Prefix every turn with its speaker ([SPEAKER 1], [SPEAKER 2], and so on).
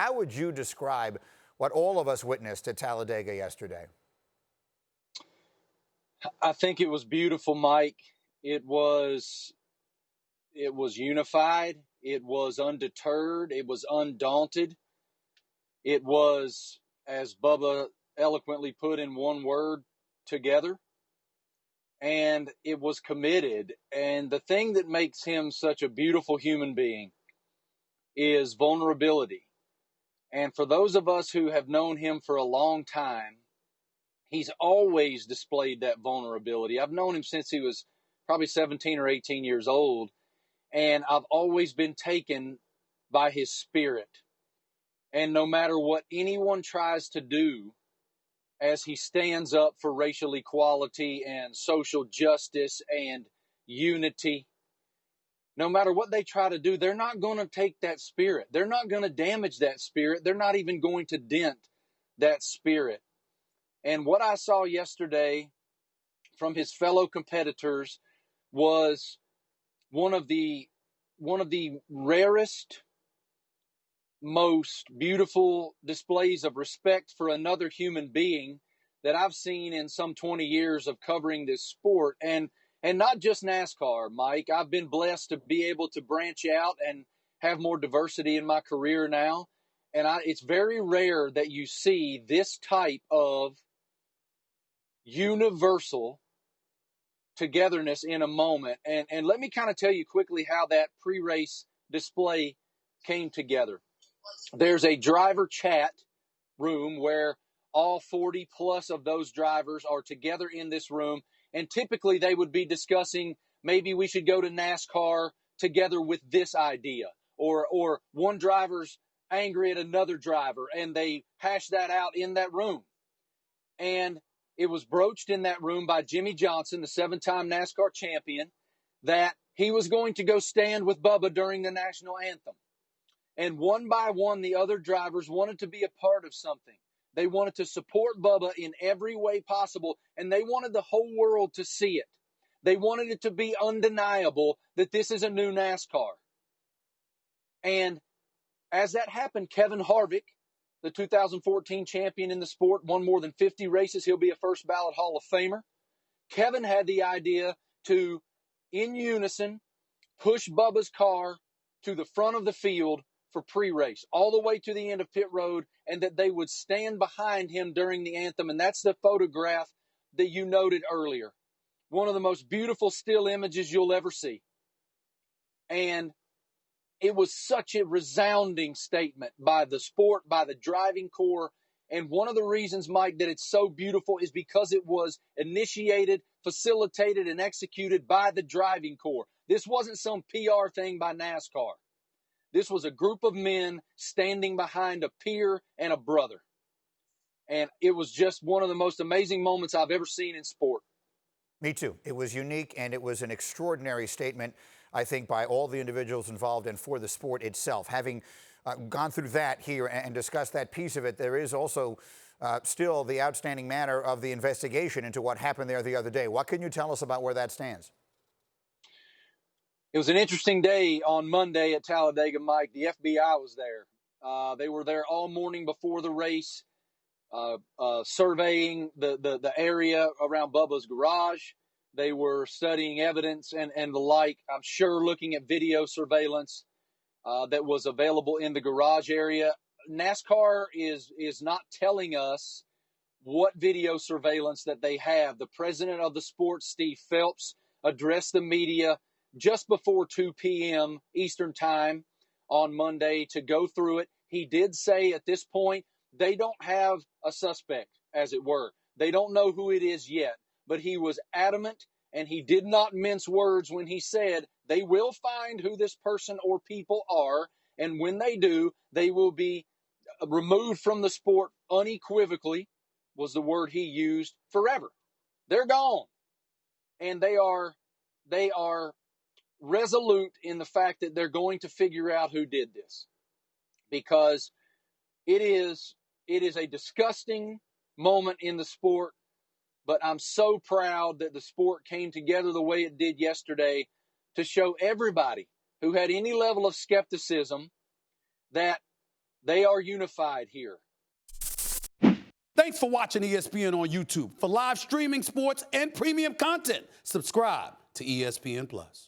[SPEAKER 1] How would you describe what all of us witnessed at Talladega yesterday?
[SPEAKER 2] I think it was beautiful, Mike. It was unified. It was undeterred. It was undaunted. It was, as Bubba eloquently put in one word, together. And it was committed. And the thing that makes him such a beautiful human being is vulnerability. And for those of us who have known him for a long time, he's always displayed that vulnerability. I've known him since he was probably 17 or 18 years old. And I've always been taken by his spirit. And no matter what anyone tries to do, as he stands up for racial equality and social justice and unity, no matter what they try to do, they're not going to take that spirit. They're not going to damage that spirit. They're not even going to dent that spirit. And what I saw yesterday from his fellow competitors was one of the rarest, most beautiful displays of respect for another human being that I've seen in some 20 years of covering this sport. And not just NASCAR, Mike. I've been blessed to be able to branch out and have more diversity in my career now. And it's very rare that you see this type of universal togetherness in a moment. And let me kind of tell you quickly how that pre-race display came together. There's a driver chat room where all 40 plus of those drivers are together in this room. And typically they would be discussing, maybe we should go to NASCAR together with this idea, or one driver's angry at another driver and they hash that out in that room. And it was broached in that room by Jimmy Johnson, the 7-time NASCAR champion, that he was going to go stand with Bubba during the national anthem. And one by one, the other drivers wanted to be a part of something. They wanted to support Bubba in every way possible, and they wanted the whole world to see it. They wanted it to be undeniable that this is a new NASCAR. And as that happened, Kevin Harvick, the 2014 champion in the sport, won more than 50 races. He'll be a first ballot Hall of Famer. Kevin had the idea to, in unison, push Bubba's car to the front of the field for pre-race, all the way to the end of pit road, and that they would stand behind him during the anthem. And that's the photograph that you noted earlier. One of the most beautiful still images you'll ever see. And it was such a resounding statement by the sport, by the driving corps. And one of the reasons, Mike, that it's so beautiful is because it was initiated, facilitated, and executed by the driving corps. This wasn't some PR thing by NASCAR. This was a group of men standing behind a peer and a brother. And it was just one of the most amazing moments I've ever seen in sport.
[SPEAKER 1] Me too. It was unique, and it was an extraordinary statement, I think, by all the individuals involved and for the sport itself. Having gone through that here and discussed that piece of it, there is also still the outstanding matter of the investigation into what happened there the other day. What can you tell us about where that stands?
[SPEAKER 2] It was an interesting day on Monday at Talladega, Mike. The FBI was there. They were there all morning before the race, surveying the area around Bubba's garage. They were studying evidence and the like. I'm sure looking at video surveillance that was available in the garage area. NASCAR is not telling us what video surveillance that they have. The president of the sport, Steve Phelps, addressed the media just before 2 p.m. Eastern time on Monday to go through it. He did say at this point, they don't have a suspect, as it were. They don't know who it is yet, but he was adamant and he did not mince words when he said they will find who this person or people are. And when they do, they will be removed from the sport unequivocally, was the word he used, forever. They're gone. And they are resolute in the fact that they're going to figure out who did this, because it is a disgusting moment in the sport. But I'm so proud that the sport came together the way it did yesterday to show everybody who had any level of skepticism that They are unified here.
[SPEAKER 3] Thanks for watching ESPN on YouTube. For live streaming sports and premium content, subscribe to ESPN+.